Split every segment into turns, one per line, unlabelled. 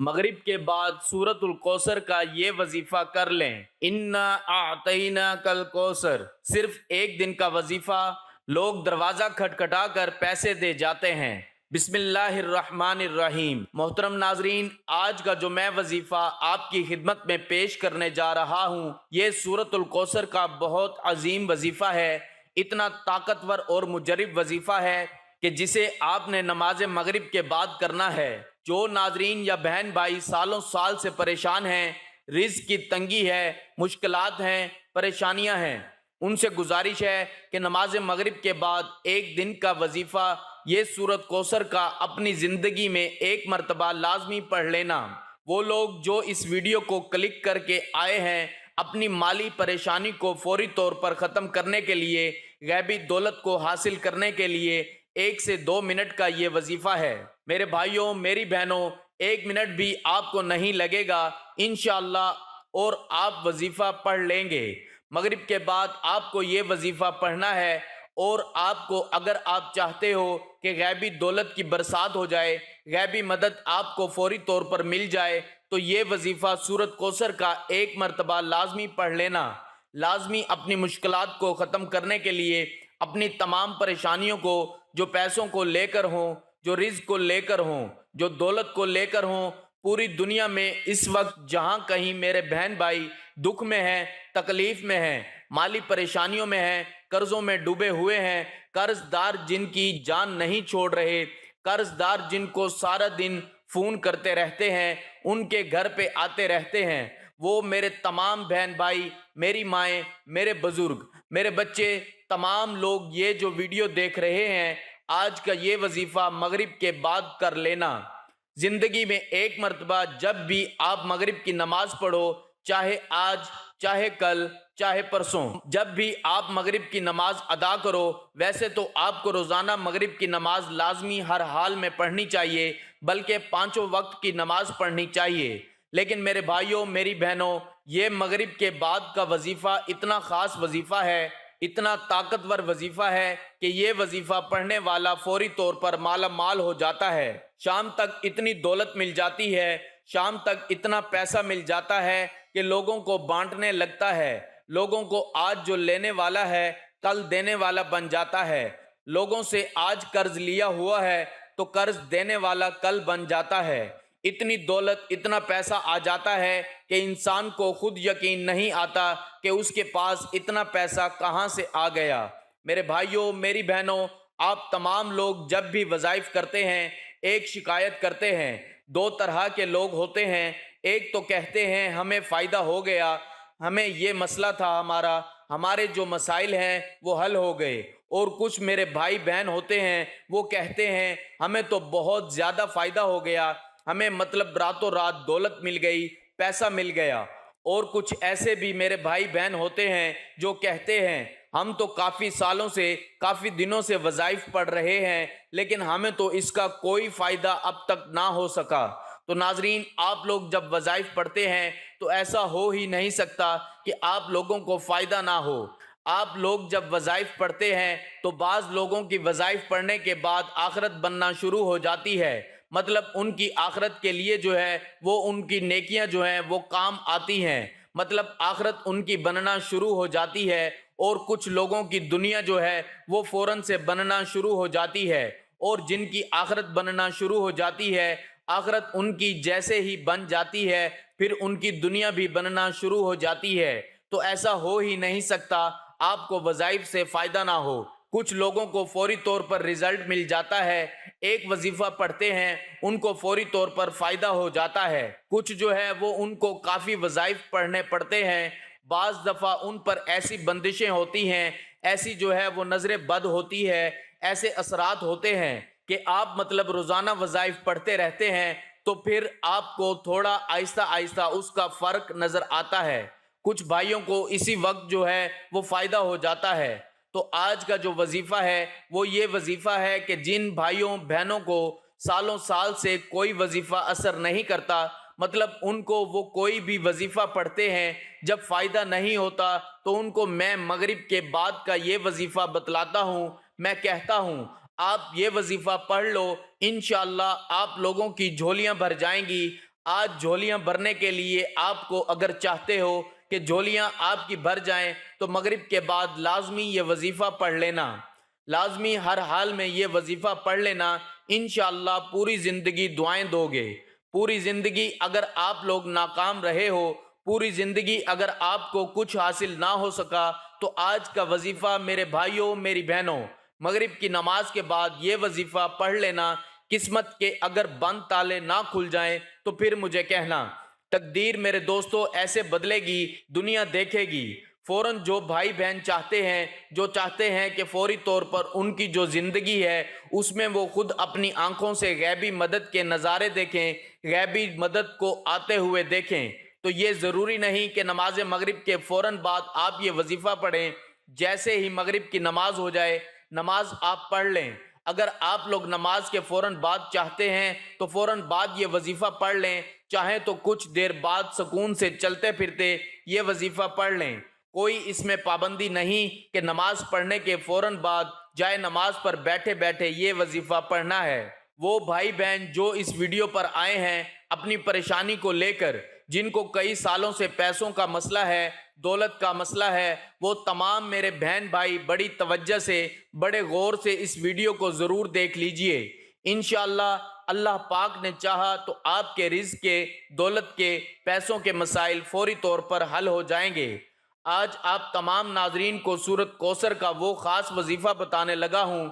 مغرب کے بعد سورۃ الکوثر کا یہ وظیفہ کر لیں۔ انا اعطیناک الکوثر، صرف ایک دن کا وظیفہ، لوگ دروازہ کھٹکھٹا کر پیسے دے جاتے ہیں۔ بسم اللہ الرحمن الرحیم۔ محترم ناظرین، آج کا جو میں وظیفہ آپ کی خدمت میں پیش کرنے جا رہا ہوں، یہ سورۃ الکوثر کا بہت عظیم وظیفہ ہے، اتنا طاقتور اور مجرب وظیفہ ہے کہ جسے آپ نے نماز مغرب کے بعد کرنا ہے۔ جو ناظرین یا بہن بھائی سالوں سال سے پریشان ہیں، رزق کی تنگی ہے، مشکلات ہیں، پریشانیاں ہیں، ان سے گزارش ہے کہ نماز مغرب کے بعد ایک دن کا وظیفہ یہ سورۃ کوثر کا اپنی زندگی میں ایک مرتبہ لازمی پڑھ لینا۔ وہ لوگ جو اس ویڈیو کو کلک کر کے آئے ہیں اپنی مالی پریشانی کو فوری طور پر ختم کرنے کے لیے، غیبی دولت کو حاصل کرنے کے لیے 1 سے 2 منٹ کا یہ وظیفہ ہے۔ میرے بھائیوں، میری بہنوں، 1 منٹ بھی آپ کو نہیں لگے گا انشاءاللہ، اور آپ وظیفہ پڑھ لیں گے۔ مغرب کے بعد آپ کو یہ وظیفہ پڑھنا ہے، اور آپ کو اگر آپ چاہتے ہو کہ غیبی دولت کی برسات ہو جائے، غیبی مدد آپ کو فوری طور پر مل جائے، تو یہ وظیفہ سورۃ کوثر کا ایک مرتبہ لازمی پڑھ لینا۔ لازمی اپنی مشکلات کو ختم کرنے کے لیے، اپنی تمام پریشانیوں کو، جو پیسوں کو لے کر ہوں، جو رزق کو لے کر ہوں، جو دولت کو لے کر ہوں، پوری دنیا میں اس وقت جہاں کہیں میرے بہن بھائی دکھ میں ہیں، تکلیف میں ہیں، مالی پریشانیوں میں ہیں، قرضوں میں ڈوبے ہوئے ہیں، قرض دار جن کی جان نہیں چھوڑ رہے، قرض دار جن کو سارا دن فون کرتے رہتے ہیں، ان کے گھر پہ آتے رہتے ہیں، وہ میرے تمام بہن بھائی، میری مائیں، میرے بزرگ، میرے بچے، تمام لوگ یہ جو ویڈیو دیکھ رہے ہیں، آج کا یہ وظیفہ مغرب کے بعد کر لینا۔ زندگی میں ایک مرتبہ جب بھی آپ مغرب کی نماز پڑھو، چاہے آج، چاہے کل، چاہے پرسوں، جب بھی آپ مغرب کی نماز ادا کرو، ویسے تو آپ کو روزانہ مغرب کی نماز لازمی ہر حال میں پڑھنی چاہیے، بلکہ 5 وقت کی نماز پڑھنی چاہیے، لیکن میرے بھائیوں، میری بہنوں، یہ مغرب کے بعد کا وظیفہ اتنا خاص وظیفہ ہے، اتنا طاقتور وظیفہ ہے کہ یہ وظیفہ پڑھنے والا فوری طور پر مالا مال ہو جاتا ہے۔ شام تک اتنی دولت مل جاتی ہے، شام تک اتنا پیسہ مل جاتا ہے کہ لوگوں کو بانٹنے لگتا ہے، لوگوں کو آج جو لینے والا ہے کل دینے والا بن جاتا ہے، لوگوں سے آج قرض لیا ہوا ہے تو قرض دینے والا کل بن جاتا ہے۔ اتنی دولت، اتنا پیسہ آ جاتا ہے کہ انسان کو خود یقین نہیں آتا کہ اس کے پاس اتنا پیسہ کہاں سے آ گیا۔ میرے بھائیوں، میری بہنوں، آپ تمام لوگ جب بھی وظائف کرتے ہیں، ایک شکایت کرتے ہیں۔ 2 طرح کے لوگ ہوتے ہیں، ایک تو کہتے ہیں ہمیں فائدہ ہو گیا، ہمیں یہ مسئلہ تھا، ہمارے جو مسائل ہیں وہ حل ہو گئے، اور کچھ میرے بھائی بہن ہوتے ہیں، وہ کہتے ہیں ہمیں تو بہت زیادہ فائدہ ہو گیا، ہمیں مطلب راتوں رات دولت مل گئی، پیسہ مل گیا۔ اور کچھ ایسے بھی میرے بھائی بہن ہوتے ہیں جو کہتے ہیں ہم تو کافی سالوں سے، کافی دنوں سے وظائف پڑھ رہے ہیں، لیکن ہمیں تو اس کا کوئی فائدہ اب تک نہ ہو سکا۔ تو ناظرین، آپ لوگ جب وظائف پڑھتے ہیں تو ایسا ہو ہی نہیں سکتا کہ آپ لوگوں کو فائدہ نہ ہو۔ آپ لوگ جب وظائف پڑھتے ہیں تو بعض لوگوں کی وظائف پڑھنے کے بعد آخرت بننا شروع ہو جاتی ہے، مطلب ان کی آخرت کے لیے جو ہے وہ ان کی نیکیاں جو ہیں وہ کام آتی ہیں، مطلب آخرت ان کی بننا شروع ہو جاتی ہے، اور کچھ لوگوں کی دنیا جو ہے وہ فوراً سے بننا شروع ہو جاتی ہے، اور جن کی آخرت بننا شروع ہو جاتی ہے، آخرت ان کی جیسے ہی بن جاتی ہے، پھر ان کی دنیا بھی بننا شروع ہو جاتی ہے۔ تو ایسا ہو ہی نہیں سکتا آپ کو وظائف سے فائدہ نہ ہو۔ کچھ لوگوں کو فوری طور پر رزلٹ مل جاتا ہے، ایک وظیفہ پڑھتے ہیں ان کو فوری طور پر فائدہ ہو جاتا ہے، کچھ جو ہے وہ ان کو کافی وظائف پڑھنے پڑتے ہیں، بعض دفعہ ان پر ایسی بندشیں ہوتی ہیں، ایسی جو ہے وہ نظر بد ہوتی ہے، ایسے اثرات ہوتے ہیں کہ آپ مطلب روزانہ وظائف پڑھتے رہتے ہیں تو پھر آپ کو تھوڑا آہستہ آہستہ اس کا فرق نظر آتا ہے، کچھ بھائیوں کو اسی وقت جو ہے وہ فائدہ ہو جاتا ہے۔ تو آج کا جو وظیفہ ہے وہ یہ وظیفہ ہے کہ جن بھائیوں بہنوں کو سالوں سال سے کوئی وظیفہ اثر نہیں کرتا، مطلب ان کو وہ کوئی بھی وظیفہ پڑھتے ہیں، جب فائدہ نہیں ہوتا تو ان کو میں مغرب کے بعد کا یہ وظیفہ بتلاتا ہوں، میں کہتا ہوں آپ یہ وظیفہ پڑھ لو، انشاءاللہ آپ لوگوں کی جھولیاں بھر جائیں گی، آج جھولیاں بھرنے کے لیے آپ کو اگر چاہتے ہو کہ جھولیاں آپ کی بھر جائیں تو مغرب کے بعد لازمی یہ وظیفہ پڑھ لینا، لازمی ہر حال میں یہ وظیفہ پڑھ لینا، انشاءاللہ پوری زندگی دعائیں دو گے۔ پوری زندگی اگر آپ لوگ ناکام رہے ہو، پوری زندگی اگر آپ کو کچھ حاصل نہ ہو سکا، تو آج کا وظیفہ میرے بھائیوں میری بہنوں، مغرب کی نماز کے بعد یہ وظیفہ پڑھ لینا۔ قسمت کے اگر بند تالے نہ کھل جائیں تو پھر مجھے کہنا، تقدیر میرے دوستو ایسے بدلے گی، دنیا دیکھے گی۔ فوراً جو بھائی بہن چاہتے ہیں کہ فوری طور پر ان کی جو زندگی ہے اس میں وہ خود اپنی آنکھوں سے غیبی مدد کے نظارے دیکھیں، غیبی مدد کو آتے ہوئے دیکھیں، تو یہ ضروری نہیں کہ نماز مغرب کے فوراً بعد آپ یہ وظیفہ پڑھیں۔ جیسے ہی مغرب کی نماز ہو جائے نماز آپ پڑھ لیں۔ اگر آپ لوگ نماز کے فوراً بعد چاہتے ہیں تو فوراً بعد یہ وظیفہ پڑھ لیں، چاہیں تو کچھ دیر بعد سکون سے چلتے پھرتے یہ وظیفہ پڑھ لیں۔ کوئی اس میں پابندی نہیں کہ نماز پڑھنے کے فوراً بعد جائے نماز پر بیٹھے بیٹھے یہ وظیفہ پڑھنا ہے۔ وہ بھائی بہن جو اس ویڈیو پر آئے ہیں اپنی پریشانی کو لے کر، جن کو کئی سالوں سے پیسوں کا مسئلہ ہے، دولت کا مسئلہ ہے، وہ تمام میرے بہن بھائی بڑی توجہ سے، بڑے غور سے اس ویڈیو کو ضرور دیکھ لیجئے۔ انشاءاللہ اللہ پاک نے چاہا تو آپ کے رزق کے، دولت کے، پیسوں کے مسائل فوری طور پر حل ہو جائیں گے۔ آج آپ تمام ناظرین کو سورۃ کوثر کا وہ خاص وظیفہ بتانے لگا ہوں۔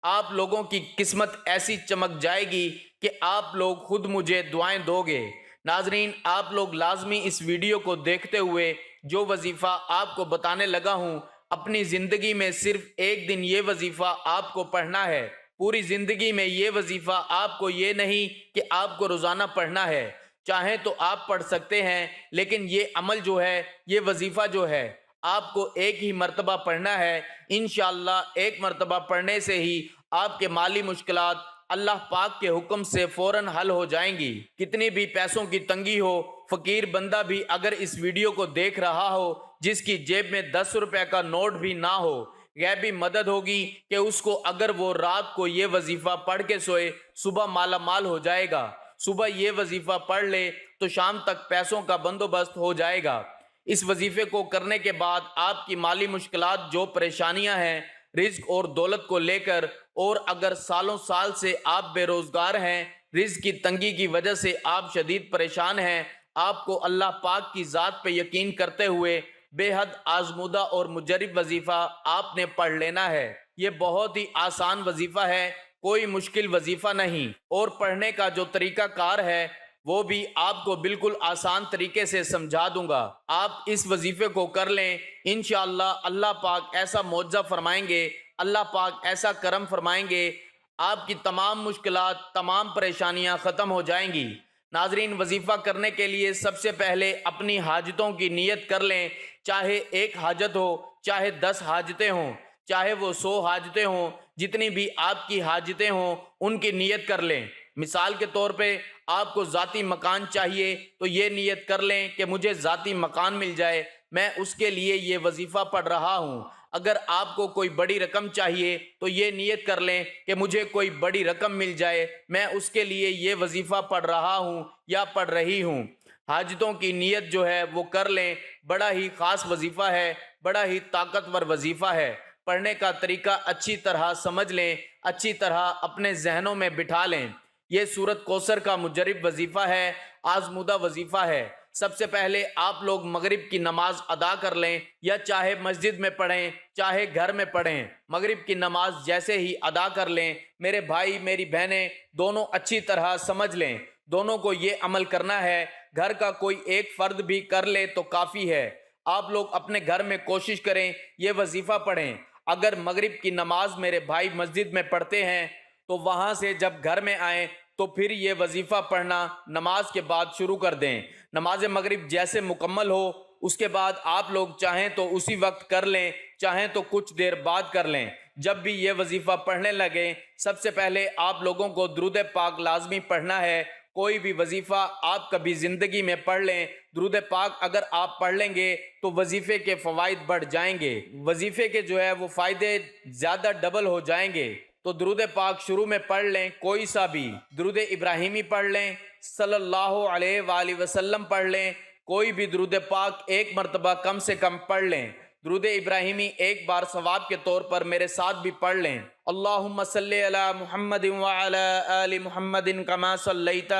آپ لوگوں کی قسمت ایسی چمک جائے گی کہ آپ لوگ خود مجھے دعائیں دو گے۔ ناظرین آپ لوگ لازمی اس ویڈیو کو دیکھتے ہوئے جو وظیفہ آپ کو بتانے لگا ہوں، اپنی زندگی میں صرف ایک دن یہ وظیفہ آپ کو پڑھنا ہے۔ پوری زندگی میں یہ وظیفہ آپ کو یہ نہیں کہ آپ کو روزانہ پڑھنا ہے، چاہیں تو آپ پڑھ سکتے ہیں، لیکن یہ عمل جو ہے، یہ وظیفہ جو ہے، آپ کو ایک ہی مرتبہ پڑھنا ہے۔ انشاءاللہ ایک مرتبہ پڑھنے سے ہی آپ کے مالی مشکلات اللہ پاک کے حکم سے فوراً حل ہو جائیں گی۔ کتنی بھی پیسوں کی تنگی ہو، فقیر بندہ بھی اگر اس ویڈیو کو دیکھ رہا ہو، جس کی جیب میں 10 روپے کا نوٹ بھی نہ ہو، غیبی مدد ہوگی کہ اس کو اگر وہ رات کو یہ وظیفہ پڑھ کے سوئے، صبح مالا مال ہو جائے گا۔ صبح یہ وظیفہ پڑھ لے تو شام تک پیسوں کا بندوبست ہو جائے گا۔ اس وظیفے کو کرنے کے بعد آپ کی مالی مشکلات، جو پریشانیاں ہیں رزق اور دولت کو لے کر، اور اگر سالوں سال سے آپ بے روزگار ہیں، رزق کی تنگی کی وجہ سے آپ شدید پریشان ہیں، آپ کو اللہ پاک کی ذات پہ یقین کرتے ہوئے بے حد آزمودہ اور مجرب وظیفہ آپ نے پڑھ لینا ہے۔ یہ بہت ہی آسان وظیفہ ہے، کوئی مشکل وظیفہ نہیں، اور پڑھنے کا جو طریقہ کار ہے وہ بھی آپ کو بالکل آسان طریقے سے سمجھا دوں گا۔ آپ اس وظیفے کو کر لیں، انشاءاللہ اللہ پاک ایسا معجزہ فرمائیں گے، اللہ پاک ایسا کرم فرمائیں گے، آپ کی تمام مشکلات، تمام پریشانیاں ختم ہو جائیں گی۔ ناظرین وظیفہ کرنے کے لیے سب سے پہلے اپنی حاجتوں کی نیت کر لیں، چاہے ایک حاجت ہو، چاہے 10 حاجتیں ہوں، چاہے وہ 100 حاجتیں ہوں، جتنی بھی آپ کی حاجتیں ہوں ان کی نیت کر لیں۔ مثال کے طور پہ آپ کو ذاتی مکان چاہیے تو یہ نیت کر لیں کہ مجھے ذاتی مکان مل جائے، میں اس کے لیے یہ وظیفہ پڑھ رہا ہوں۔ اگر آپ کو کوئی بڑی رقم چاہیے تو یہ نیت کر لیں کہ مجھے کوئی بڑی رقم مل جائے، میں اس کے لیے یہ وظیفہ پڑھ رہا ہوں یا پڑھ رہی ہوں۔ حاجتوں کی نیت جو ہے وہ کر لیں، بڑا ہی خاص وظیفہ ہے، بڑا ہی طاقتور وظیفہ ہے۔ پڑھنے کا طریقہ اچھی طرح سمجھ لیں، اچھی طرح اپنے ذہنوں میں بٹھا لیں۔ یہ سورۃ کوثر کا مجرب وظیفہ ہے، آزمودہ وظیفہ ہے۔ سب سے پہلے آپ لوگ مغرب کی نماز ادا کر لیں، یا چاہے مسجد میں پڑھیں چاہے گھر میں پڑھیں، مغرب کی نماز جیسے ہی ادا کر لیں، میرے بھائی میری بہنیں دونوں اچھی طرح سمجھ لیں، دونوں کو یہ عمل کرنا ہے۔ گھر کا کوئی ایک فرد بھی کر لے تو کافی ہے۔ آپ لوگ اپنے گھر میں کوشش کریں یہ وظیفہ پڑھیں۔ اگر مغرب کی نماز میرے بھائی مسجد میں پڑھتے ہیں تو وہاں سے جب گھر میں آئیں تو پھر یہ وظیفہ پڑھنا نماز کے بعد شروع کر دیں۔ نماز مغرب جیسے مکمل ہو اس کے بعد آپ لوگ چاہیں تو اسی وقت کر لیں، چاہیں تو کچھ دیر بعد کر لیں۔ جب بھی یہ وظیفہ پڑھنے لگیں سب سے پہلے آپ لوگوں کو درود پاک لازمی پڑھنا ہے۔ کوئی بھی وظیفہ آپ کبھی زندگی میں پڑھ لیں، درود پاک اگر آپ پڑھ لیں گے تو وظیفے کے فوائد بڑھ جائیں گے، وظیفے کے جو ہے وہ فائدے زیادہ ڈبل ہو جائیں گے۔ تو درود پاک شروع میں پڑھ لیں، کوئی سا بھی درود ابراہیمی پڑھ لیں، صلی اللہ علیہ وآلہ وسلم پڑھ لیں، کوئی بھی درود پاک ایک مرتبہ کم سے کم پڑھ لیں۔ درود ابراہیمی ایک بار ثواب کے طور پر میرے ساتھ بھی پڑھ لیں۔ اللہم صلی علی محمد وعلی آل محمد کما صلیت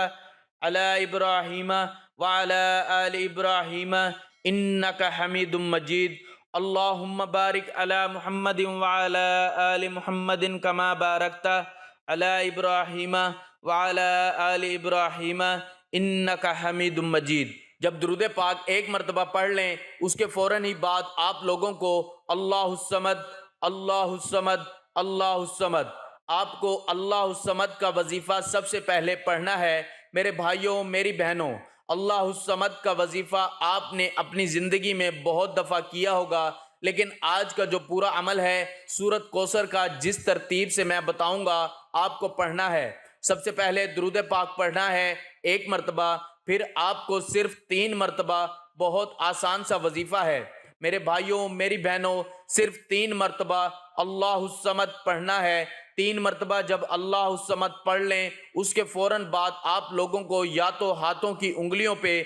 علی ابراہیم وعلی آل ابراہیم انک حمید مجید۔ اللہم بارک علی محمد وعلی آل محمد کما بارکت علی ابراہیم وعلی آل ابراہیم انک حمید مجید۔ جب درود پاک ایک مرتبہ پڑھ لیں، اس کے فوراً ہی بعد آپ لوگوں کو اللہ الصمد اللہ الصمد اللہ الصمد، آپ کو اللہ الصمد کا وظیفہ سب سے پہلے پڑھنا ہے۔ میرے بھائیوں، میری بہنوں، اللہ الصمد کا وظیفہ آپ نے اپنی زندگی میں بہت دفعہ کیا ہوگا، لیکن آج کا جو پورا عمل ہے سورۃ کوثر کا جس ترتیب سے میں بتاؤں گا آپ کو پڑھنا ہے۔ سب سے پہلے درود پاک پڑھنا ہے ایک مرتبہ، پھر آپ کو صرف 3 مرتبہ، بہت آسان سا وظیفہ ہے میرے بھائیوں، میری بہنوں، صرف 3 مرتبہ اللہ الصمد پڑھنا ہے۔ 3 مرتبہ جب اللہ الصمد پڑھ لیں، اس کے فوراً بعد آپ لوگوں کو یا تو ہاتھوں کی انگلیوں پہ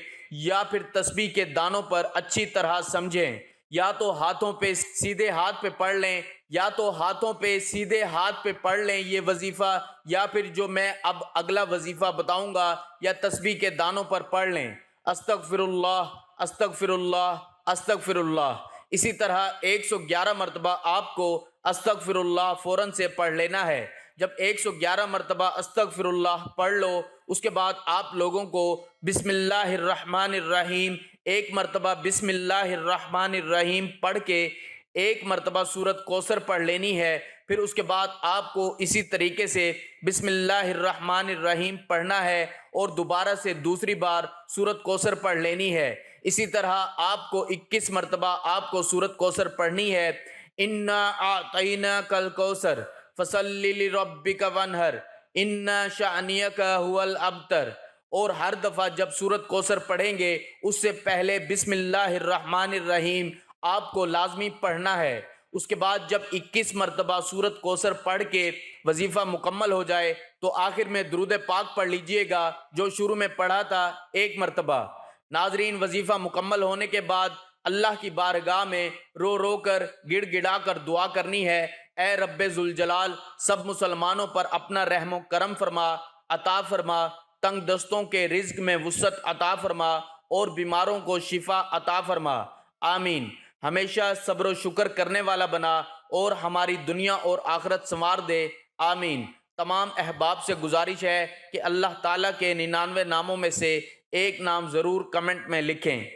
یا پھر تسبیح کے دانوں پر اچھی طرح سمجھیں، یا تو ہاتھوں پہ سیدھے ہاتھ پہ پڑھ لیں، یا تو ہاتھوں پہ سیدھے ہاتھ پہ پڑھ لیں یہ وظیفہ، یا پھر جو میں اب اگلا وظیفہ بتاؤں گا یا تسبیح کے دانوں پر پڑھ لیں، استغفر اللہ استغفر اللہ استغفر اللہ۔ اسی طرح 111 مرتبہ آپ کو استغفر اللہ فوراً سے پڑھ لینا ہے۔ جب 111 مرتبہ استغفر اللہ پڑھ لو، اس کے بعد آپ لوگوں کو بسم اللہ الرحمن الرحیم ایک مرتبہ بسم اللہ الرحمن الرحیم پڑھ کے ایک مرتبہ سورۃ کوثر پڑھ لینی ہے۔ پھر اس کے بعد آپ کو اسی طریقے سے بسم اللہ الرحمن الرحیم پڑھنا ہے اور دوبارہ سے دوسری بار سورۃ کوثر پڑھ لینی ہے۔ اسی طرح آپ کو 21 مرتبہ آپ کو سورۃ کوثر پڑھنی ہے۔ انا اعطیناک الکوثر فصلی لربک وانحر ان شانئک هو الابتر۔ اور ہر دفعہ جب سورۃ کوثر پڑھیں گے اس سے پہلے بسم اللہ الرحمن الرحیم آپ کو لازمی پڑھنا ہے۔ اس کے بعد جب 21 مرتبہ سورۃ کوثر پڑھ کے وظیفہ مکمل ہو جائے تو آخر میں درود پاک پڑھ لیجئے گا جو شروع میں پڑھا تھا ایک مرتبہ۔ ناظرین، وظیفہ مکمل ہونے کے بعد اللہ کی بارگاہ میں رو رو کر گڑ گڑا کر دعا کرنی ہے، اے رب ذوالجلال، سب مسلمانوں پر اپنا رحم و کرم فرما، عطا فرما، تنگ دستوں کے رزق میں وسعت عطا فرما اور بیماروں کو شفا عطا فرما، آمین۔ ہمیشہ صبر و شکر کرنے والا بنا اور ہماری دنیا اور آخرت سنوار دے، آمین۔ تمام احباب سے گزارش ہے کہ اللہ تعالیٰ کے 99 ناموں میں سے ایک نام ضرور کمنٹ میں لکھیں۔